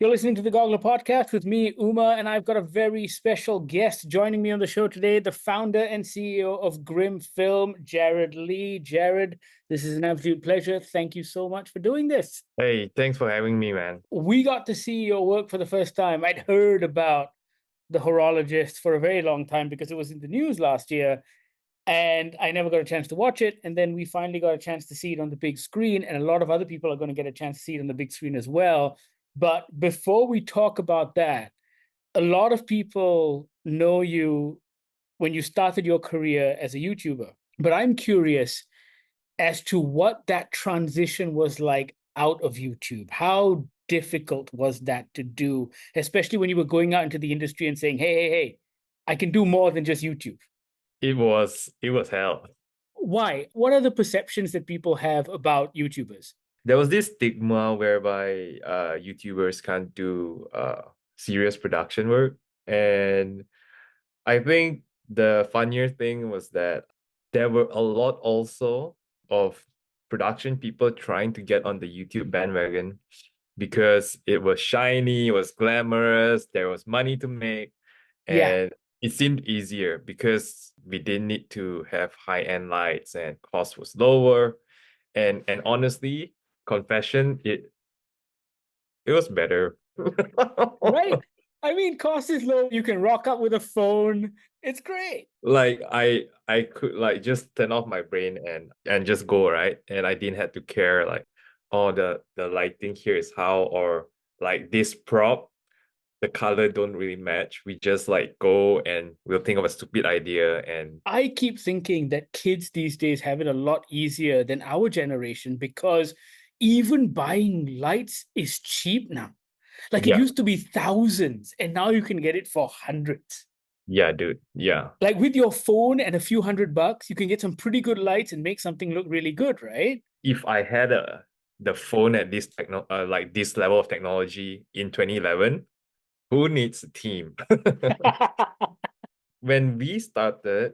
You're listening to the Goggler Podcast with me, Uma, and I've got a very special guest joining me on the show today, the founder and CEO of Grim Film, Jared Lee. Jared, this is an absolute pleasure. Thank you so much for doing this. Hey, thanks for having me, man. We got to see your work for the first time. I'd heard about The Horologist for a very long time because it was in the news last year, and I never got a chance to watch it. And then we finally got a chance to see it on the big screen, and a lot of other people are going to get a chance to see it on the big screen as well. But before we talk about that, a lot of people know you when you started your career as a YouTuber. But I'm curious as to what that transition was like out of YouTube. How difficult was that to do, especially when you were going out into the industry and saying, hey, I can do more than just YouTube? It was hell. Why? What are the perceptions that people have about YouTubers? There was this stigma whereby YouTubers can't do serious production work. And I think the funnier thing was that there were a lot also of production people trying to get on the YouTube bandwagon because it was shiny, it was glamorous, there was money to make, Yeah, and it seemed easier because we didn't need to have high-end lights and cost was lower. And honestly, confession, it was better. right. I mean, cost is low. You can rock up with a phone. It's great. Like I could like just turn off my brain and just go, right? And I didn't have to care like, oh, the lighting here is how, or like this prop, the color don't really match. We just like go and we'll think of a stupid idea and I keep thinking that kids these days have it a lot easier than our generation because even buying lights is cheap now. Like it yeah, used to be thousands, and now you can get it for hundreds. yeah, dude. Yeah. Like with your phone and a few $100, you can get some pretty good lights and make something look really good, right? If I had the phone at this like this level of technology in 2011, who needs a team? When we started,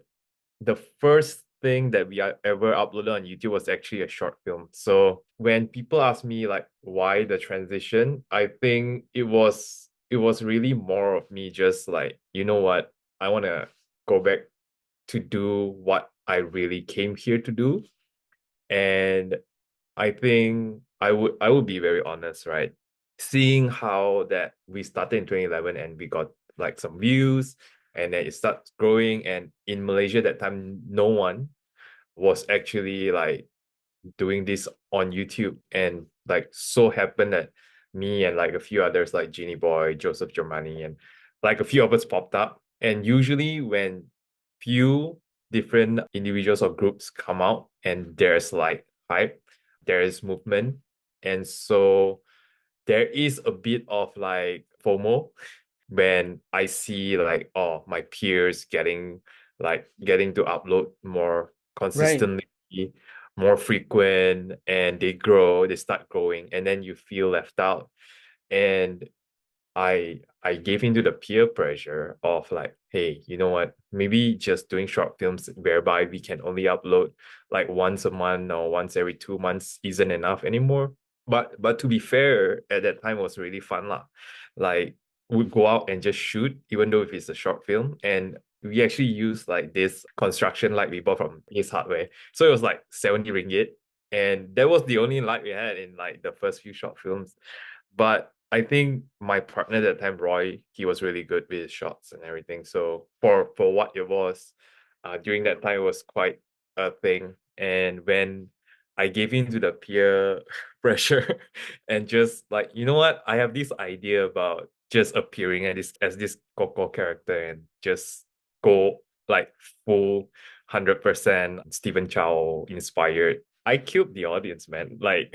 the first thing that we ever uploaded on YouTube was actually a short film. So when people ask me like why the transition, I think it was really more of me just like, you know what, I want to go back to do what I really came here to do. And I think I would be very honest, right? Seeing how that we started in 2011 and we got like some views and then it starts growing, and in Malaysia that time no one was actually like doing this on YouTube, and like so happened that me and like a few others like Genie Boy, Joseph Germani, and like a few of us popped up. And usually when few different individuals or groups come out and there's like hype, there is movement. And so there is a bit of like FOMO when I see like, oh, my peers getting to upload more Right. consistently, more frequent, and they start growing, and then you feel left out. And I gave into the peer pressure of like, hey, you know what? Maybe just doing short films whereby we can only upload like once a month or once every 2 months isn't enough anymore. But to be fair, at that time it was really fun lah. Like we'd go out and just shoot, even though if it's a short film. And we actually use like this construction light we bought from Ace Hardware. So it was like 70 ringgit. And that was the only light we had in like the first few short films. But I think my partner at that time, Roy, he was really good with his shots and everything. So for what it was, during that time it was quite a thing. And when I gave in to the peer pressure and just like, you know what, I have this idea about just appearing as this Coco character and just go like full 100% Stephen Chow inspired. I killed the audience, man. Like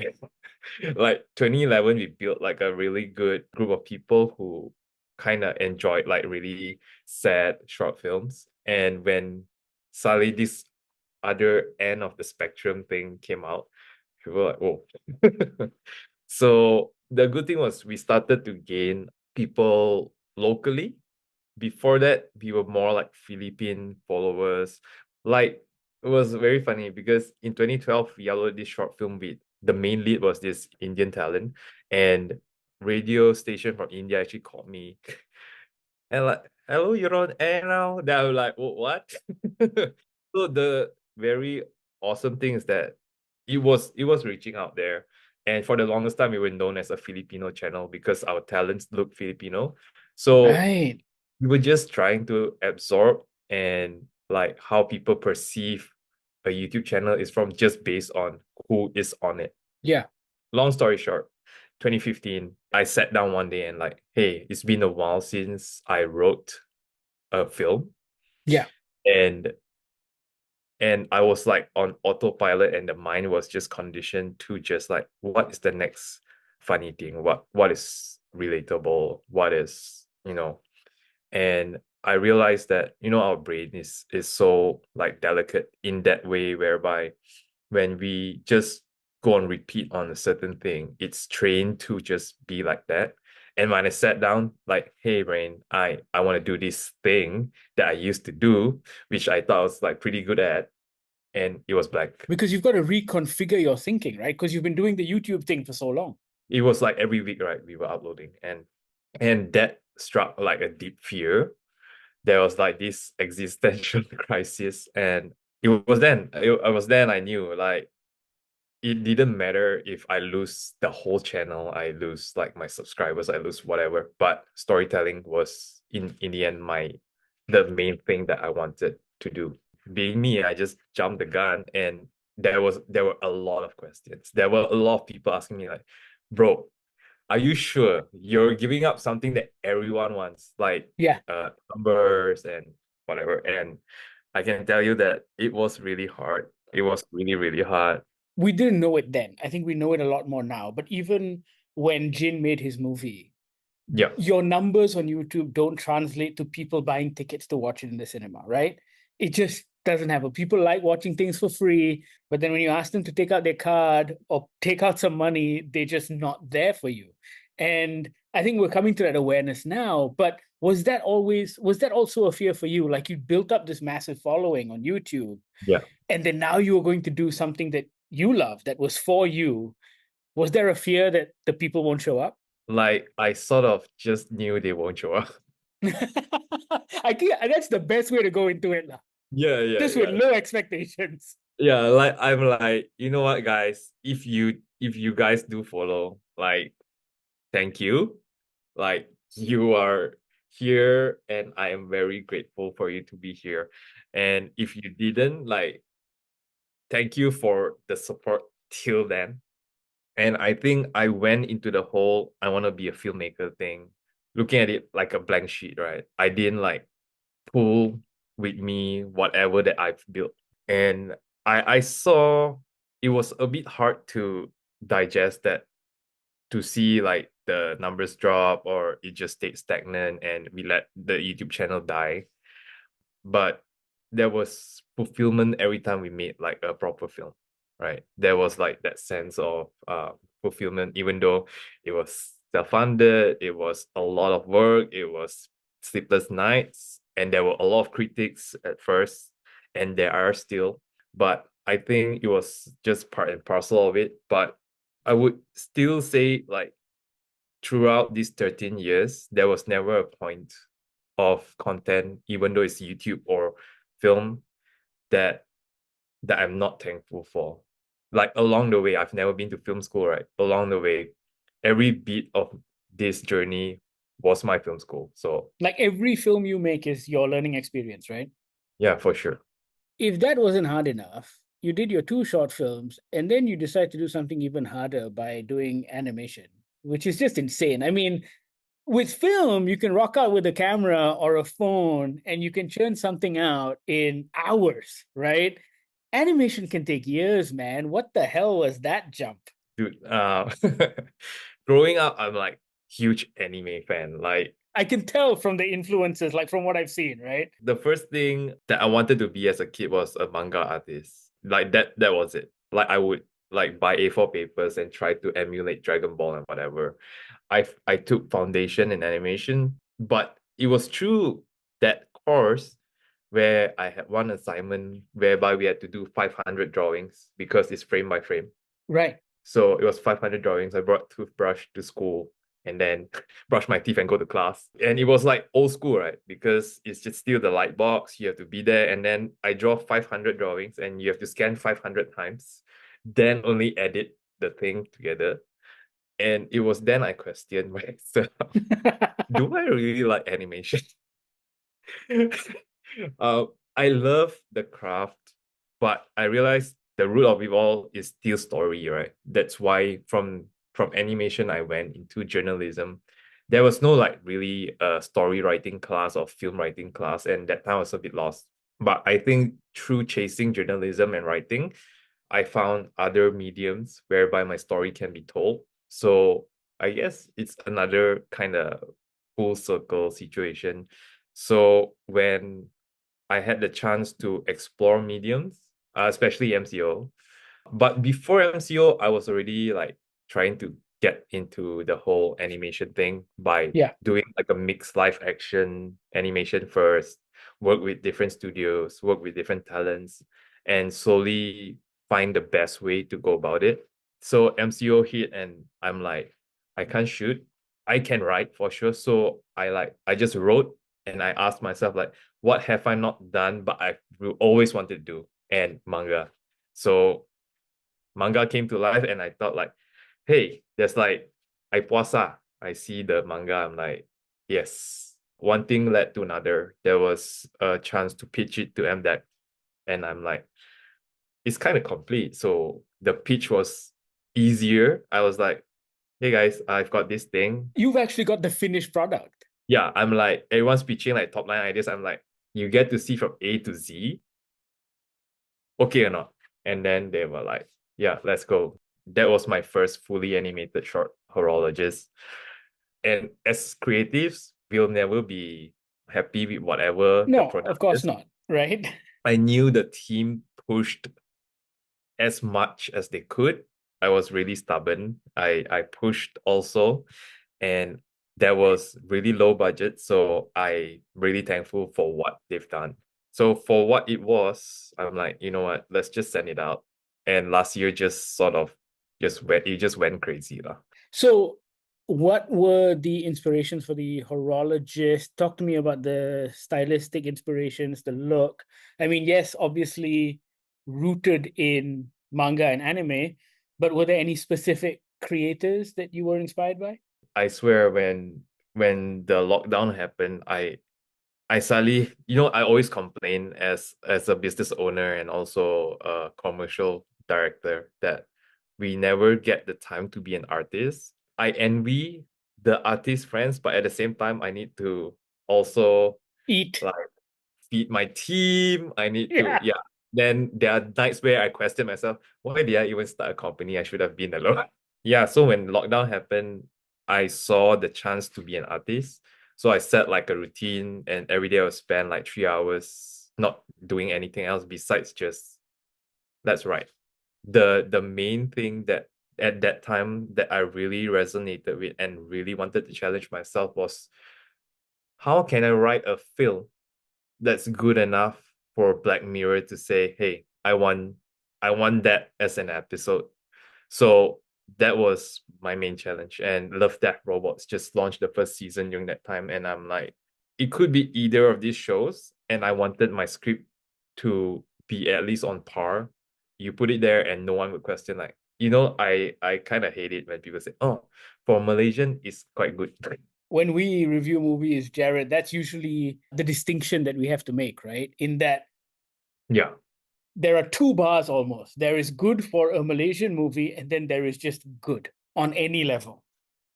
2011, we built like a really good group of people who kind of enjoyed like really sad short films. And when suddenly this other end of the spectrum thing came out, people were like, whoa. So the good thing was we started to gain people locally. Before that, we were more like Philippine followers. Like it was very funny because in 2012 we uploaded this short film with the main lead was this Indian talent, and radio station from India actually called me and like, hello, you're on air now. Then I'm like, what? So the very awesome thing is that it was reaching out there. And for the longest time, we were known as a Filipino channel because our talents look Filipino. So Right. we were just trying to absorb and like how people perceive a YouTube channel is from just based on who is on it. Yeah. Long story short, 2015, I sat down one day and like, hey, it's been a while since I wrote a film. Yeah. And I was like on autopilot and the mind was just conditioned to just like, what is the next funny thing? What is relatable? What is, and I realized that, our brain is so like delicate in that way whereby when we just go on repeat on a certain thing, it's trained to just be like that. And when I sat down, like, hey brain, I want to do this thing that I used to do, which I thought I was like pretty good at, and it was blank. Because you've got to reconfigure your thinking, right? Because you've been doing the YouTube thing for so long. It was like every week, right? We were uploading, and that struck like a deep fear. There was like this existential crisis, and it was then I knew like it didn't matter if I lose the whole channel, I lose like my subscribers, I lose whatever. But storytelling was in the end the main thing that I wanted to do. Being me, I just jumped the gun, and there were a lot of questions. There were a lot of people asking me like, bro, are you sure you're giving up something that everyone wants, like Yeah. numbers and whatever? And I can tell you that it was really hard. It was really, really hard. We didn't know it then. I think we know it a lot more now. But even when Jin made his movie, Yeah. your numbers on YouTube don't translate to people buying tickets to watch it in the cinema, right? It just doesn't happen. People like watching things for free, but then when you ask them to take out their card or take out some money, they're just not there for you. And I think we're coming to that awareness now. But was that also a fear for you? Like you built up this massive following on YouTube, Yeah. and then now you were going to do something that you love, that was for you. Was there a fear that the people won't show up? Like I sort of just knew they won't show up. I think that's the best way to go into it, lah. Yeah, yeah, Just with yeah. low expectations. Yeah, like I'm like, you know what, guys? If you guys do follow, like, thank you. Like you are here and I am very grateful for you to be here. And if you didn't, like, thank you for the support till then. And I think I went into the whole I want to be a filmmaker thing, looking at it like a blank sheet, right? I didn't like pull with me whatever that I've built. And I saw it was a bit hard to digest that, to see like the numbers drop or it just stayed stagnant and we let the YouTube channel die. But there was fulfillment every time we made like a proper film, right? There was like that sense of fulfillment, even though it was self-funded, it was a lot of work, it was sleepless nights, and there were a lot of critics at first, and there are still. But I think it was just part and parcel of it. But I would still say like throughout these 13 years, there was never a point of content, even though it's YouTube or film, that I'm not thankful for. Like along the way, I've never been to film school, right? Along the way, every bit of this journey was my film school. So Like every film you make is your learning experience, right? yeah, for sure. If that wasn't hard enough, you did your two short films, and then you decide to do something even harder by doing animation, which is just insane. I mean, with film, you can rock out with a camera or a phone and you can churn something out in hours, right? Animation can take years, man. What the hell was that jump? Dude, growing up, I'm like huge anime fan. Like I can tell from the influences, like from what I've seen, right? the first thing that I wanted to be as a kid was a manga artist. Like that was it. Like I would like buy A4 papers and try to emulate Dragon Ball and whatever. I took foundation in animation, but it was through that course where I had one assignment whereby we had to do 500 drawings because it's frame by frame. Right. So it was 500 drawings. I brought toothbrush to school and then brush my teeth and go to class. And it was like old school, right? Because it's just still the light box. You have to be there. And then I draw 500 drawings and you have to scan 500 times, then only edit the thing together. And it was then I questioned myself, do I really like animation? uh, I love the craft, but I realized the root of it all is still story, right? That's why from animation I went into journalism. There was no like really story writing class or film writing class, and that time I was a bit lost. But I think through chasing journalism and writing, I found other mediums whereby my story can be told. So I guess it's another kind of full circle situation. So when I had the chance to explore mediums, especially MCO, but before MCO, I was already like trying to get into the whole animation thing by Yeah. doing like a mixed live action animation first, work with different studios, work with different talents, and slowly find the best way to go about it. So MCO hit and I'm like, I can't shoot. I can write for sure. So I just wrote and I asked myself like, what have I not done but I will always wanted to do? And manga. So manga came to life and I thought like, hey, there's like I puasa. I see the manga. I'm like, yes. One thing led to another. There was a chance to pitch it to MDEC. And I'm like, it's kind of complete. So the pitch was easier. I was like, hey guys, I've got this thing. You've actually got the finished product. Yeah, I'm like, everyone's pitching like top line ideas. I'm like, you get to see from A to Z, okay or not? And then they were like, yeah, let's go. That was my first fully animated short horologist. And as creatives, we'll never be happy with whatever the No, of product course is. not, right? I knew the team pushed as much as they could. I was really stubborn. I pushed also, and that was really low budget. So I really thankful for what they've done. So for what it was, I'm like, you know what, let's just send it out. And last year just sort of just went crazy lah. So, what were the inspirations for the horologist? Talk to me about the stylistic inspirations, the look. I mean, yes, obviously rooted in manga and anime, but were there any specific creators that you were inspired by? I swear when the lockdown happened, I suddenly, I always complain as a business owner and also a commercial director that we never get the time to be an artist. I envy the artist friends, but at the same time, I need to also Eat. like feed my team. I need to, Yeah. yeah. Then there are nights where I question myself, why did I even start a company? I should have been alone. Yeah, so when lockdown happened, I saw the chance to be an artist. So I set like a routine, and every day I would spend like 3 hours not doing anything else besides just that's right. The main thing that at that time that I really resonated with and really wanted to challenge myself was how can I write a film that's good enough for Black Mirror to say, hey, I want that as an episode. So that was my main challenge. And Love Death Robots just launched the first season during that time. And I'm like, it could be either of these shows. And I wanted my script to be at least on par. You put it there and no one would question like, I kind of hate it when people say, oh, for Malaysian, it's quite good. When we review movies, Jared, that's usually the distinction that we have to make, right? In that Yeah. there are two bars almost. There is good for a Malaysian movie, and then there is just good on any level,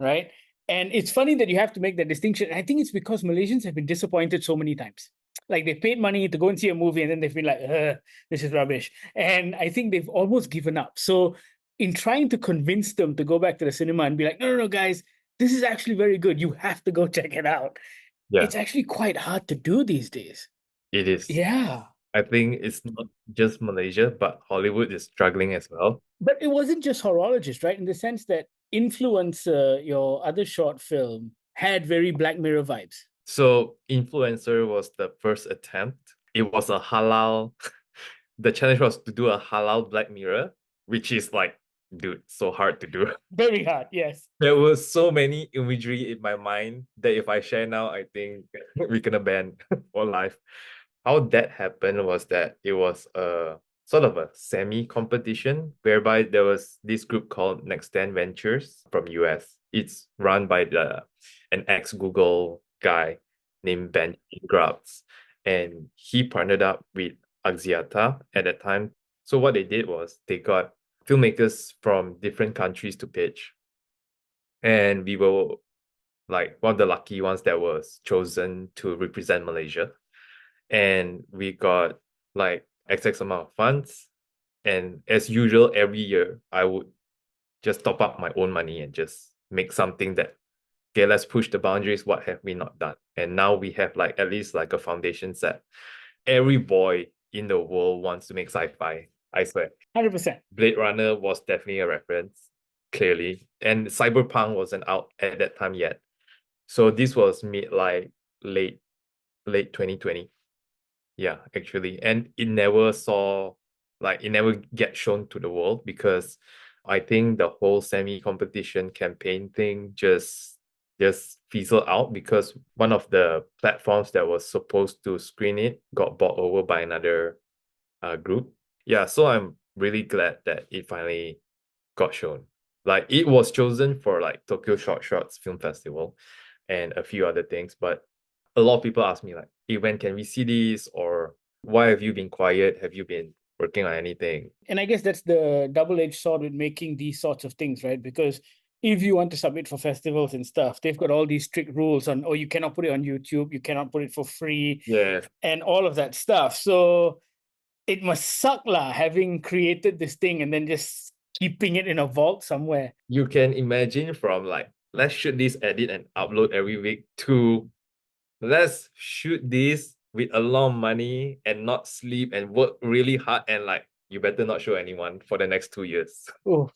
right? And it's funny that you have to make that distinction. I think it's because Malaysians have been disappointed so many times. Like they paid money to go and see a movie, and then they've been like, this is rubbish. And I think they've almost given up. So, in trying to convince them to go back to the cinema and be like, no, no, no, guys, this is actually very good. You have to go check it out. Yeah, It's actually quite hard to do these days. it is. Yeah. I think it's not just Malaysia, but Hollywood is struggling as well. But it wasn't just horologist, right? In the sense that Influencer, your other short film, had very Black Mirror vibes. So Influencer was the first attempt. It was a halal. The challenge was to do a halal Black Mirror, which is like dude, so hard to do. Very hard, yes. There was so many imagery in my mind that if I share now, I think we're gonna ban for life. How that happened was that it was a sort of a semi-competition whereby there was this group called Next 10 Ventures from US. It's run by an ex-Google guy named Ben Grubbs. And he partnered up with Axiata at that time. So what they did was they got filmmakers from different countries to pitch. And we were like one of the lucky ones that was chosen to represent Malaysia. And we got like XX amount of funds. And as usual, every year I would just top up my own money and just make something that, okay, let's push the boundaries. What have we not done? And now we have like at least like a foundation set. Every boy in the world wants to make sci-fi. I swear. 100%. Blade Runner was definitely a reference, clearly. And Cyberpunk wasn't out at that time yet. So this was mid like late 2020. Yeah, actually. And it never saw it never get shown to the world because I think the whole semi-competition campaign thing just fizzled out because one of the platforms that was supposed to screen it got bought over by another group. Yeah, so I'm really glad that it finally got shown. Like it was chosen for like Tokyo Short Shorts Film Festival and a few other things, but a lot of people ask me like, hey, when can we see this? Or why have you been quiet? Have you been working on anything? And I guess that's the double-edged sword with making these sorts of things, right? Because if you want to submit for festivals and stuff, they've got all these strict rules on, oh, you cannot put it on YouTube, you cannot put it for free, Yeah. and all of that stuff. So it must suck lah, having created this thing and then just keeping it in a vault somewhere. You can imagine from like, let's shoot this, edit, and upload every week to let's shoot this with a lot of money and not sleep and work really hard and like you better not show anyone for the next 2 years. Oh,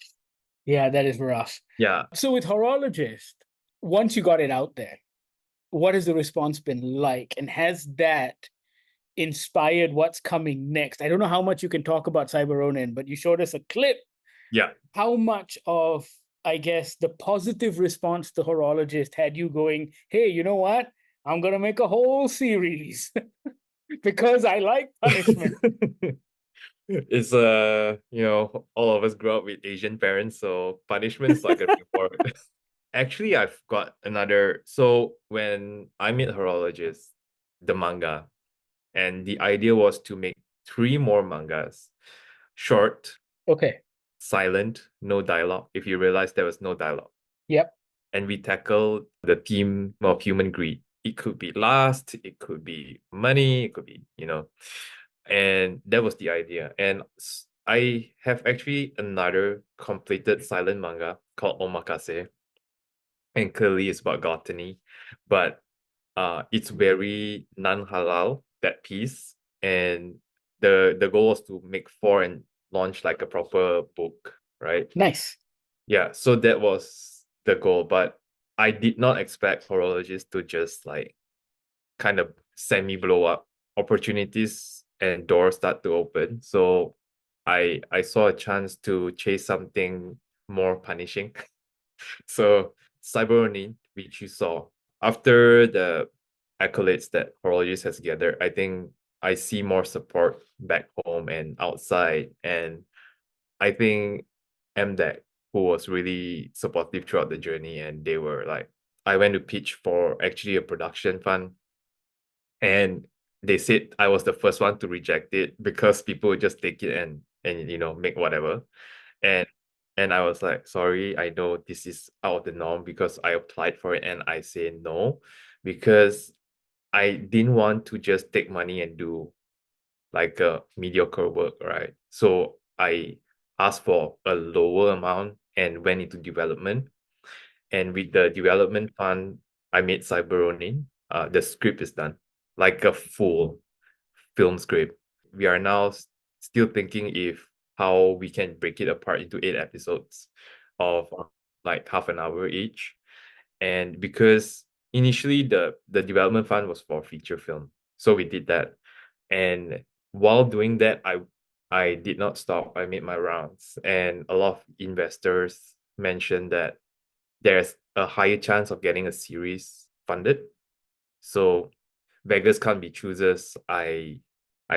yeah, that is rough. Yeah. So with Horologist, once you got it out there, what has the response been like? And has that inspired what's coming next? I don't know how much you can talk about Cyber Ronin, but you showed us a clip. Yeah. How much of, I guess, the positive response to Horologist had you going, hey, you know what? I'm going to make a whole series because I like punishment. It's all of us grew up with Asian parents, so punishment's like a reward. Actually, I've got another. So when I made Horologist, the manga, and the idea was to make 3 more mangas, short, Okay. silent, no dialogue. If you realize there was no dialogue, Yep. and we tackle the theme of human greed. It could be lust, it could be money, it could be, and that was the idea. And I have actually another completed silent manga called Omakase, and clearly it's about gluttony, but it's very non-halal, that piece, and the goal was to make 4 and launch like a proper book, right? Nice. Yeah, so that was the goal, but I did not expect horologists to just like kind of semi blow up. Opportunities and doors start to open. So I saw a chance to chase something more punishing. So Cyber, which you saw, after the accolades that horologists has gathered, I think I see more support back home and outside. And I think MDEC, who was really supportive throughout the journey, and they were like, I went to pitch for actually a production fund, and they said I was the first one to reject it because people would just take it and make whatever. And I was like, sorry, I know this is out of the norm because I applied for it and I say no because I didn't want to just take money and do like a mediocre work, right? So I asked for a lower amount and went into development. And with the development fund, I made Cyberonin. The script is done, like a full film script. We are now still thinking if how we can break it apart into 8 episodes of like half an hour each. And because initially the development fund was for feature film, so we did that. And while doing that, I I did not stop. I made my rounds, and a lot of investors mentioned that there's a higher chance of getting a series funded. So beggars can't be choosers. I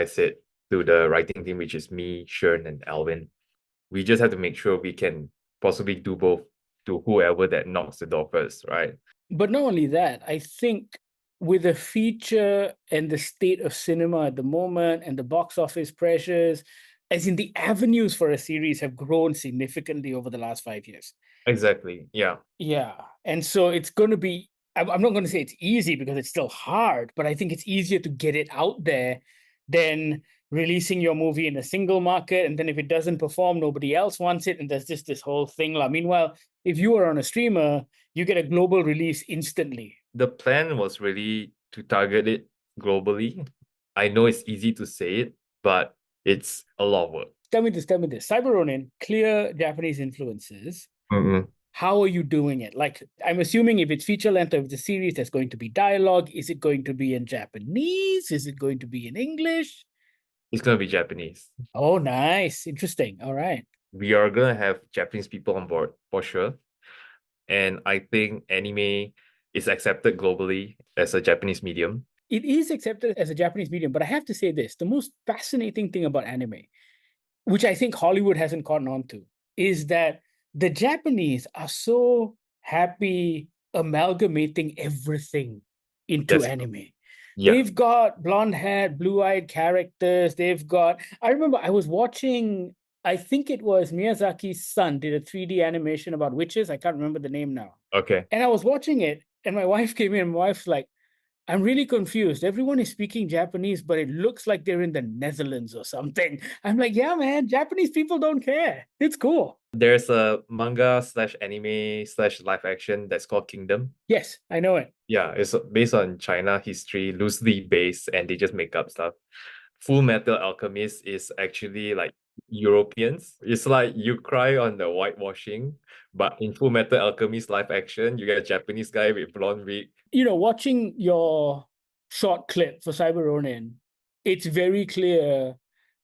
said to the writing team, which is me, Shern, and Alvin, we just have to make sure we can possibly do both to whoever that knocks the door first, right? But not only that, I think with the feature and the state of cinema at the moment and the box office pressures, as in the avenues for a series have grown significantly over the last 5 years. Exactly. Yeah. Yeah. And so it's going to be, I'm not going to say it's easy because it's still hard, but I think it's easier to get it out there than releasing your movie in a single market. And then if it doesn't perform, nobody else wants it. And there's just this whole thing. Meanwhile, if you are on a streamer, you get a global release instantly. The plan was really to target it globally. I know it's easy to say it, but it's a lot of work. Tell me this. Cyber Ronin, clear Japanese influences. Mm-mm. How are you doing it? Like, I'm assuming if it's feature length of the series, there's going to be dialogue. Is it going to be in Japanese? Is it going to be in English? It's going to be Japanese. Oh, nice. Interesting. All right. We are going to have Japanese people on board for sure. And I think anime is accepted globally as a Japanese medium. It is accepted as a Japanese medium, but I have to say this, the most fascinating thing about anime, which I think Hollywood hasn't caught on to, is that the Japanese are so happy amalgamating everything into That's anime. yeah. They've got blonde haired, blue eyed characters. I remember I was watching, I think it was Miyazaki's son did a 3D animation about witches. I can't remember the name now. Okay. And I was watching it, and my wife came in, and my wife's like, I'm really confused. Everyone is speaking Japanese, but it looks like they're in the Netherlands or something. I'm like, yeah, man, Japanese people don't care. It's cool. There's a manga slash anime slash live action that's called Kingdom. Yes, I know it. Yeah, it's based on China history, loosely based, and they just make up stuff. Full Metal Alchemist is actually like Europeans. It's like you cry on the whitewashing, but in Full Metal Alchemist live action, you get a Japanese guy with blonde wig. Watching your short clip for Cyber Ronin, it's very clear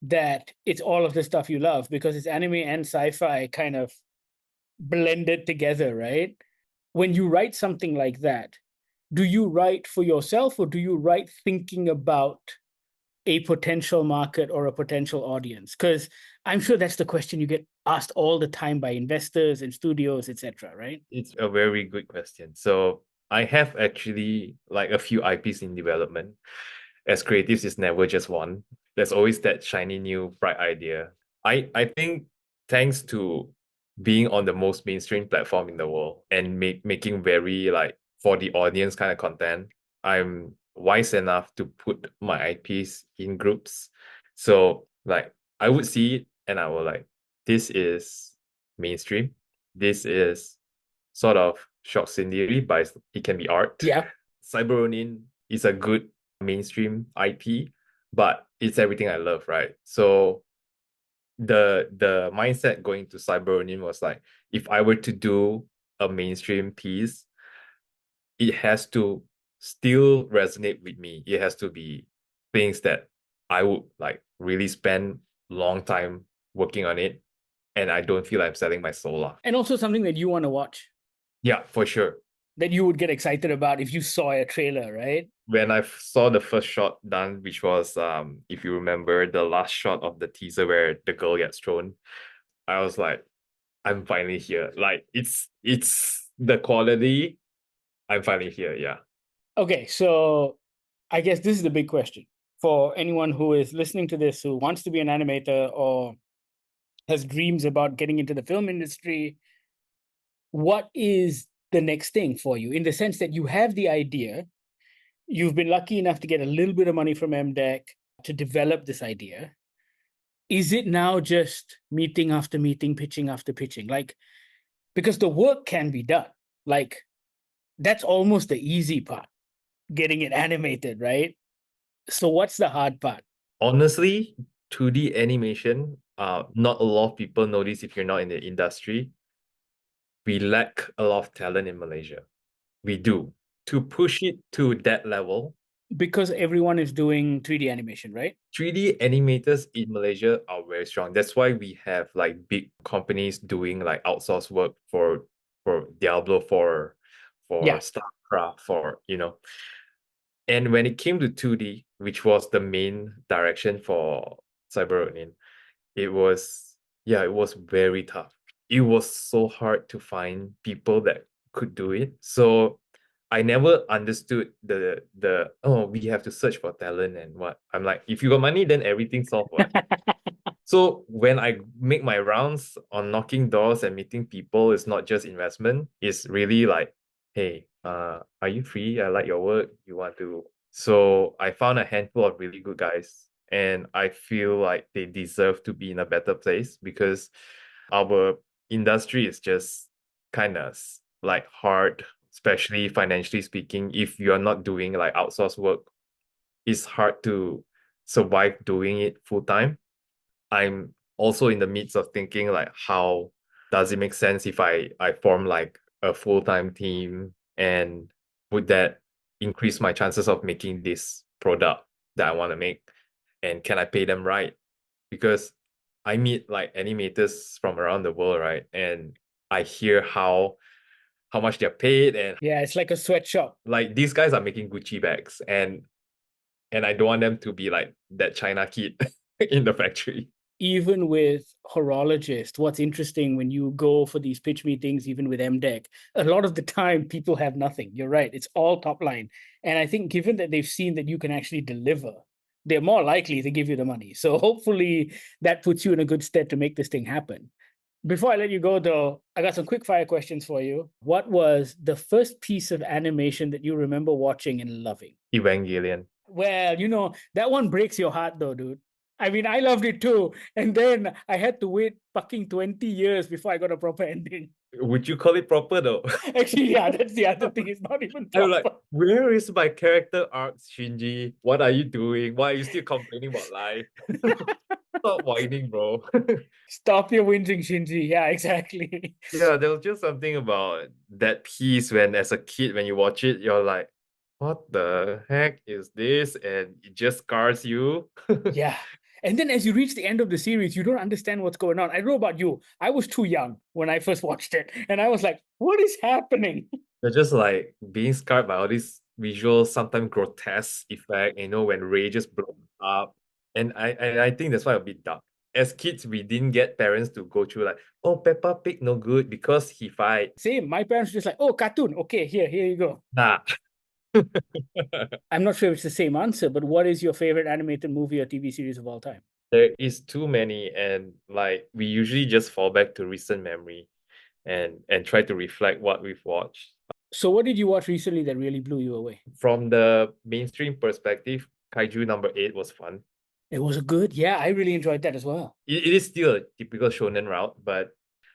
that it's all of the stuff you love because it's anime and sci-fi kind of blended together, right? When you write something like that, do you write for yourself or do you write thinking about a potential market or a potential audience? Because I'm sure that's the question you get asked all the time by investors and studios, etc., right? It's a very good question. So I have actually like a few IPs in development. As creatives, it's never just one. There's always that shiny new bright idea. I think thanks to being on the most mainstream platform in the world and making very like for the audience kind of content, I'm wise enough to put my IPs in groups. So like I would see it and I will like, this is mainstream. This is sort of short scenery, but it can be art. Yeah. Cyber Ronin is a good mainstream IP, but it's everything I love, right? So the mindset going to Cyber Ronin was like, if I were to do a mainstream piece, it has to still resonate with me. It has to be things that I would like really spend long time working on it, and I don't feel I'm selling my soul off. And also something that you want to watch, Yeah, for sure. that you would get excited about if you saw a trailer, right? When I saw the first shot done, which was if you remember the last shot of the teaser where the girl gets thrown, I was like, I'm finally here. Like it's the quality. I'm finally here. Yeah. Okay, so I guess this is the big question for anyone who is listening to this who wants to be an animator or has dreams about getting into the film industry. What is the next thing for you in the sense that you have the idea? You've been lucky enough to get a little bit of money from MDEC to develop this idea. Is it now just meeting after meeting, pitching after pitching? Like, because the work can be done. Like, that's almost the easy part, getting it animated, right? So what's the hard part? Honestly, 2D animation, not a lot of people know this if you're not in the industry. We lack a lot of talent in Malaysia. We do. To push it to that level, Because everyone is doing 3D animation, right? 3D animators in Malaysia are very strong. That's why we have like big companies doing like outsource work for Diablo, for Yeah. StarCraft, for And when it came to 2D, which was the main direction for Cyber, it was it was very tough. It was so hard to find people that could do it. So I never understood the we have to search for talent and what. I'm like, if you got money, then everything's solved. What? So when I make my rounds on knocking doors and meeting people, it's not just investment. It's really like, hey, are you free? I like your work. You want to? So I found a handful of really good guys, and I feel like they deserve to be in a better place because our industry is just kind of like hard, especially financially speaking. If you're not doing like outsource work, it's hard to survive doing it full time. I'm also in the midst of thinking like how does it make sense if I form like a full-time team, and would that increase my chances of making this product that I want to make, and can I pay them right? Because I meet like animators from around the world, right? And I hear how much they're paid, and Yeah, it's like a sweatshop. like these guys are making Gucci bags, and I don't want them to be like that China kid in the factory. Even with horologists, what's interesting when you go for these pitch meetings, even with MDEC, a lot of the time people have nothing. You're right. It's all top line. And I think given that they've seen that you can actually deliver, they're more likely to give you the money. So hopefully that puts you in a good stead to make this thing happen. Before I let you go, though, I got some quick fire questions for you. What was the first piece of animation that you remember watching and loving? Evangelion. Well, that one breaks your heart though, dude. I mean, I loved it too. And then I had to wait fucking 20 years before I got a proper ending. Would you call it proper though? Actually, yeah, that's the other thing. It's not even I'm like, proper. where is my character arc, Shinji? What are you doing? Why are you still complaining about life? Stop whining, bro. Stop your whinging, Shinji. Yeah, exactly. Yeah, there was just something about that piece when, as a kid, when you watch it, you're like, what the heck is this? And it just scars you. Yeah. And then as you reach the end of the series, you don't understand what's going on. I don't know about you. I was too young when I first watched it. And I was like, what is happening? You're just like being scarred by all these visual, sometimes grotesque effect, when Ray just blows up. And I think that's why a bit dark. As kids, we didn't get parents to go through like, oh, Peppa Pig no good because he fight. Same. My parents were just like, oh, cartoon. Okay, here you go. Nah. I'm not sure if it's the same answer, but what is your favorite animated movie or TV series of all time? There is too many, and like we usually just fall back to recent memory and try to reflect what we've watched. So, what did you watch recently that really blew you away? From the mainstream perspective, Kaiju number 8 was fun. It was a good, yeah, I really enjoyed that as well. It is still a typical shonen route, but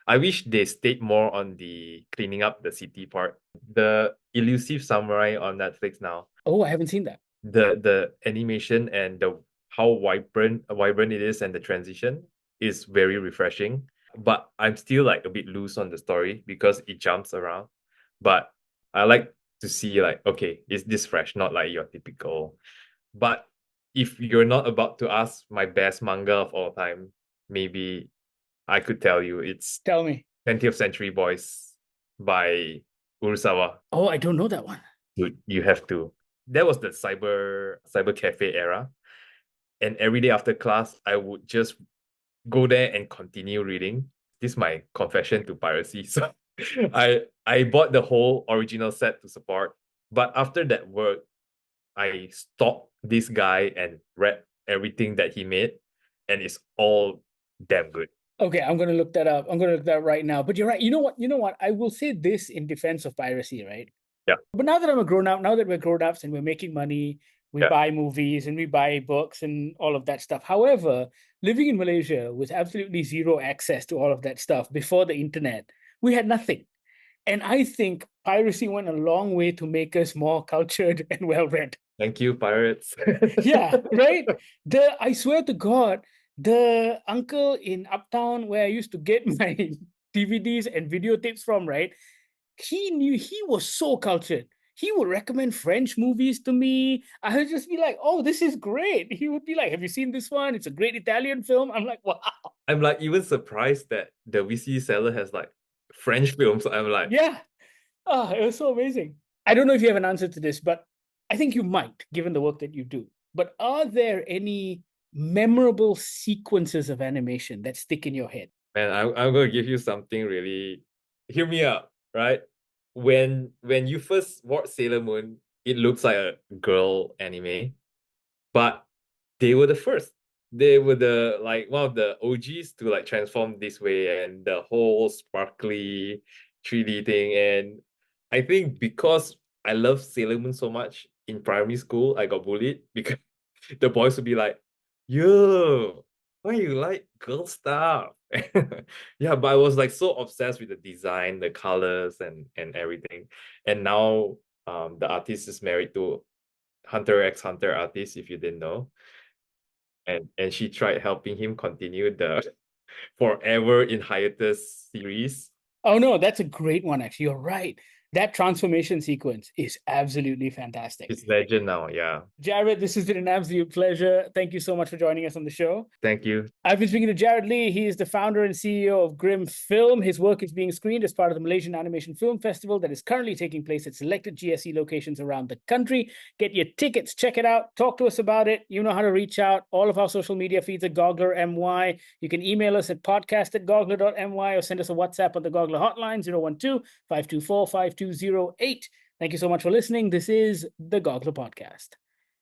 I wish they stayed more on the cleaning up the city part. The Elusive Samurai on Netflix now, Oh, I haven't seen that. the animation and the how vibrant it is, and the transition is very refreshing. But I'm still like a bit loose on the story because it jumps around. But I like to see like, okay, is this fresh? Not like your typical. But if you're not about to ask my best manga of all time, maybe I could tell you it's Tell me. 20th Century Boys by Urasawa. Oh, I don't know that one. Dude, you have to. That was the cyber cafe era. And every day after class, I would just go there and continue reading. This is my confession to piracy. So I bought the whole original set to support. But after that work, I stalked this guy and read everything that he made, and it's all damn good. Okay, I'm gonna look that up. I'm gonna look that up right now. But you're right. You know what? You know what? I will say this in defense of piracy, right? Yeah, But now that I'm a grown up, now that we're grown ups and we're making money, we yeah. buy movies and we buy books and all of that stuff. However, living in Malaysia with absolutely zero access to all of that stuff before the internet, we had nothing. And I think piracy went a long way to make us more cultured and well read. Thank you, pirates. Yeah, right. I swear to God, the uncle in Uptown where I used to get my DVDs and videotapes from, right? He was so cultured. he would recommend French movies to me. I would just be like, oh, this is great. He would be like, have you seen this one? It's a great Italian film. I'm like, wow. I'm like even surprised that the VC seller has like French films. I'm like, Yeah. Oh, it was so amazing. I don't know if you have an answer to this, but I think you might, given the work that you do. But are there any memorable sequences of animation that stick in your head? man, I'm gonna give you something really. Hear me out, right? When you first watch Sailor Moon, it looks like a girl anime, but they were the first. They were the like one of the OGs to like transform this way and the whole sparkly 3D thing. And I think because I love Sailor Moon so much in primary school, I got bullied because the boys would be like, yo, why you like girl stuff? Yeah, but I was like so obsessed with the design, the colors and everything. And now the artist is married to Hunter x Hunter artist, if you didn't know. And she tried helping him continue the Forever in Hiatus series. Oh, no, that's a great one, actually. You're right. That transformation sequence is absolutely fantastic. It's legend now, yeah. Jared, this has been an absolute pleasure. Thank you so much for joining us on the show. Thank you. I've been speaking to Jared Lee. He is the founder and CEO of Grimm Film. His work is being screened as part of the Malaysian Animation Film Festival that is currently taking place at selected GSE locations around the country. Get your tickets, check it out, talk to us about it. You know how to reach out. All of our social media feeds are Goggler MY. You can email us at podcast@goggler.my or send us a WhatsApp on the Goggler hotline 012-524-5208. Thank you so much for listening. This is the Goggler Podcast.